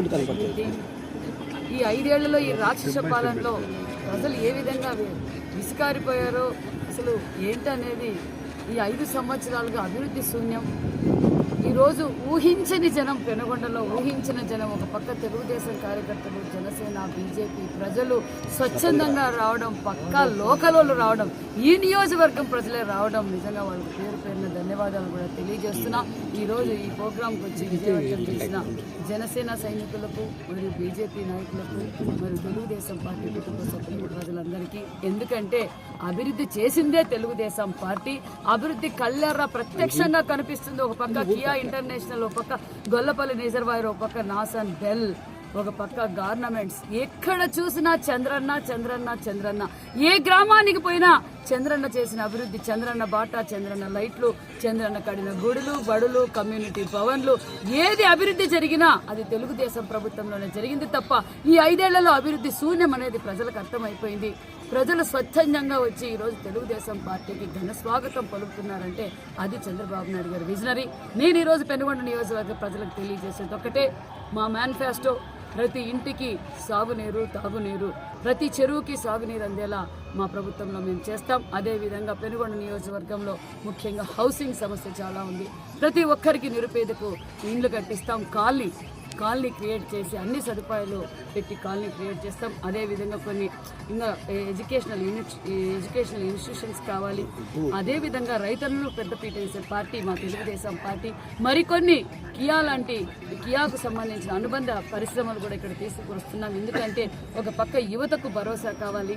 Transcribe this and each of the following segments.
ఈ 5 ఏళ్లలో ఈ రాక్షస పాలనలో ప్రజలు ఏ విధంగా విసుకారిపోయారో అసలు ఏంటనేది ఈ 5 సంవత్సరాలుగా అభివృద్ధి శూన్యం. ఈరోజు ఊహించని జనం, పెనుగొండలో ఊహించిన జనం, ఒక పక్క తెలుగుదేశం కార్యకర్తలు, జనసేన, బీజేపీ ప్రజలు స్వచ్ఛందంగా రావడం, పక్కా లోకలోళ్ళు రావడం, ఈ నియోజకవర్గం ప్రజలే రావడం, నిజంగా వాళ్ళకి పేరు పేరున ధన్యవాదాలు కూడా తెలియజేస్తున్నా. ఈరోజు ఈ ప్రోగ్రాంకి వచ్చి విజయవంతం చేసిన జనసేన సైనికులకు మరియు బీజేపీ నాయకులకు మరియు తెలుగుదేశం పార్టీ కుటుంబ సభ్యులు ప్రజలందరికీ, ఎందుకంటే అభివృద్ధి చేసిందే తెలుగుదేశం పార్టీ. అభివృద్ధి కళ్ళెర్ర ప్రత్యక్షంగా కనిపిస్తుంది. ఒక పక్క కియా ఇంటర్నేషనల్, ఒక పక్క గొల్లపల్లి రిజర్వాయర్, ఒక పక్క నాసన్ బెల్, ఒక పక్క గవర్నమెంట్స్. ఎక్కడ చూసినా చంద్రన్న చంద్రన్న చంద్రన్న. ఏ గ్రామానికి పోయినా చంద్రన్న చేసిన అభివృద్ధి, చంద్రన్న బాట, చంద్రన్న లైట్లు, చంద్రన్న కడిన గుడులు, బడులు, కమ్యూనిటీ భవన్లు, ఏది అభివృద్ధి జరిగినా అది తెలుగుదేశం ప్రభుత్వంలోనే జరిగింది తప్ప ఈ 5 ఏళ్లలో అభివృద్ధి శూన్యం అనేది ప్రజలకు అర్థమైపోయింది. ప్రజలు స్వచ్ఛందంగా వచ్చి ఈరోజు తెలుగుదేశం పార్టీకి ఘన స్వాగతం పలుకుతున్నారంటే అది చంద్రబాబు నాయుడు గారి విజనరీ. నేను ఈరోజు పెనుగొండ నియోజకవర్గ ప్రజలకు తెలియజేసేది ఒకటే, మా మేనిఫెస్టో ప్రతి ఇంటికి సాగునీరు, తాగునీరు, ప్రతి చెరువుకి సాగునీరు అందేలా మా ప్రభుత్వంలో మేము చేస్తాం. అదేవిధంగా పెనుగొండ నియోజకవర్గంలో ముఖ్యంగా హౌసింగ్ సమస్య చాలా ఉంది. ప్రతి ఒక్కరికి నిరుపేదకు ఇండ్లు కట్టిస్తాం. కాలనీ క్రియేట్ చేసి అన్ని సదుపాయాలు పెట్టి కాలనీ క్రియేట్ చేస్తాం. అదేవిధంగా కొన్ని ఇంకా ఎడ్యుకేషనల్ ఇన్స్టిట్యూషన్స్ కావాలి. అదేవిధంగా రైతులను పెద్దపీట వేసే పార్టీ మా తెలుగుదేశం పార్టీ. మరికొన్ని కియాకు సంబంధించిన అనుబంధ పరిశ్రమలు కూడా ఇక్కడ తీసుకొస్తున్నాం. ఎందుకంటే ఒక పక్క యువతకు భరోసా కావాలి,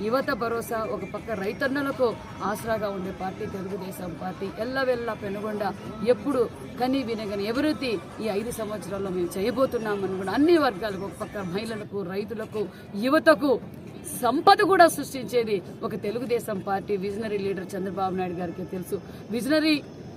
యువత భరోసా, ఒక పక్క రైతన్నలకు ఆసరాగా ఉండే పార్టీ తెలుగుదేశం పార్టీ. ఎల్లవెల్లా పెనుగొండ ఎప్పుడు కని వినగని అభివృద్ధి ఈ 5 సంవత్సరాల్లో మేము చేయబోతున్నామని కూడా అన్ని వర్గాలకు, ఒక పక్క మహిళలకు, రైతులకు, యువతకు సంపద కూడా సృష్టించేది ఒక Telugu Desam party. Visionary leader Chandrababu Naidu గారికి తెలుసు, విజనరీ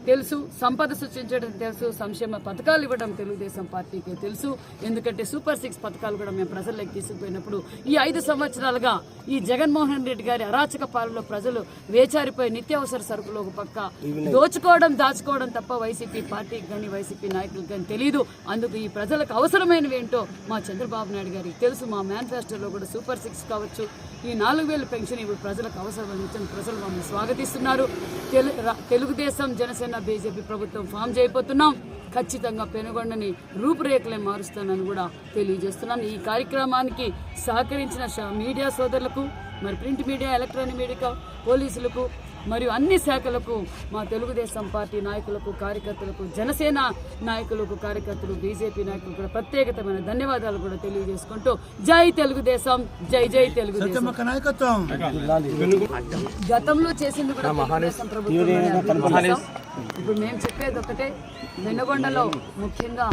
తెలుసు, సంపద సృష్టించడం తెలుసు, సంక్షేమ పథకాలు ఇవ్వడం తెలుగుదేశం పార్టీకి తెలుసు. ఎందుకంటే సూపర్ 6 పథకాలు కూడా మేము ప్రజల్లోకి తీసుకుపోయినప్పుడు ఈ 5 సంవత్సరాలుగా ఈ జగన్మోహన్ రెడ్డి గారి అరాచక పాలనలో ప్రజలు వేచారిపోయి నిత్యావసర సరుకులు ఒక పక్క దోచుకోవడం, దాచుకోవడం తప్ప వైసీపీ పార్టీకి కానీ వైసీపీ నాయకులకు కానీ తెలియదు. అందుకు ఈ ప్రజలకు అవసరమైనవి ఏంటో మా చంద్రబాబు నాయుడు గారికి తెలుసు. మా మేనిఫెస్టోలో కూడా సూపర్ 6 కావచ్చు, ఈ 4000 పెన్షన్ ఇప్పుడు ప్రజలకు అవసరమని ప్రజలు మమ్మల్ని స్వాగతిస్తున్నారు. తెలుగుదేశం, జనసేన, బీజేపీ ప్రభుత్వం ఫామ్ చేయబోతున్నాం. ఖచ్చితంగా పెనుగొండని రూపురేఖలే మారుస్తానని కూడా తెలియజేస్తున్నాను. ఈ కార్యక్రమానికి సహకరించిన మీడియా సోదరులకు, మరి ప్రింట్ మీడియా, ఎలక్ట్రానిక్ మీడియా, పోలీసులకు మరియు అన్ని శాఖలకు, మా తెలుగుదేశం పార్టీ నాయకులకు, కార్యకర్తలకు, జనసేన నాయకులకు, కార్యకర్తలు, బీజేపీ నాయకులకు కూడా ప్రత్యేకమైన ధన్యవాదాలు కూడా తెలియజేసుకుంటూ జై తెలుగుదేశం, జై జై తెలుగుదేశం. గతంలో చేసింది కూడా తెలుగుదేశం ప్రభుత్వం. ఇప్పుడు మేము చెప్పేది ఒకటే, వెనుగొండలో ముఖ్యంగా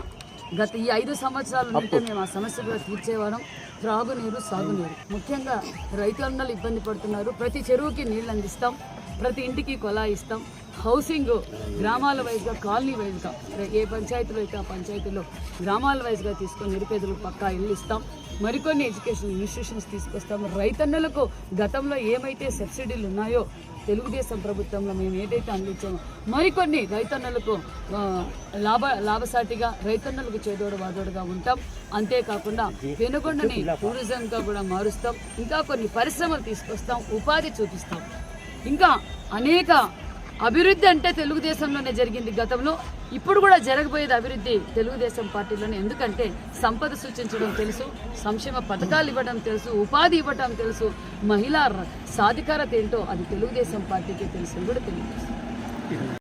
గత ఈ 5 సంవత్సరాల నుండి మేము ఆ సమస్య కూడా తీర్చేవాళ్ళం. త్రాగునీరు, సాగునీరు, ముఖ్యంగా రైతులందరూ ఇబ్బంది పడుతున్నారు. ప్రతి చెరువుకి నీళ్ళు అందిస్తాం, ప్రతి ఇంటికి కొలాయి ఇస్తాం. హౌసింగ్ గ్రామాల వైజ్గా, కాలనీ వైజ్గా, ఏ పంచాయతీలో అయితే ఆ పంచాయతీలో గ్రామాల వైజ్గా తీసుకొని నిరుపేదలకు పక్కా ఇల్లు ఇస్తాం. మరికొన్ని ఎడ్యుకేషన్ ఇన్స్టిట్యూషన్స్ తీసుకొస్తాము. రైతన్నలకు గతంలో ఏమైతే సబ్సిడీలు ఉన్నాయో తెలుగుదేశం ప్రభుత్వంలో మేము ఏదైతే అందించామో మరికొన్ని రైతన్నలకు లాభసాటిగా, రైతన్నలకు చేదోడు వాదోడుగా ఉంటాం. అంతేకాకుండా పెనుగొండని టూరిజంగా కూడా మారుస్తాం. ఇంకా కొన్ని పరిశ్రమలు తీసుకొస్తాం, ఉపాధి చూపిస్తాం. ఇంకా అనేక అభివృద్ధి అంటే తెలుగుదేశంలోనే జరిగింది గతంలో, ఇప్పుడు కూడా జరగబోయేది అభివృద్ధి తెలుగుదేశం పార్టీలోనే. ఎందుకంటే సంపద సృష్టించడం తెలుసు, సంక్షేమ పథకాలు ఇవ్వడం తెలుసు, ఉపాధి ఇవ్వడం తెలుసు, మహిళా సాధికారత ఏంటో అది తెలుగుదేశం పార్టీకే తెలుసు కూడా తెలియజేస్తుంది.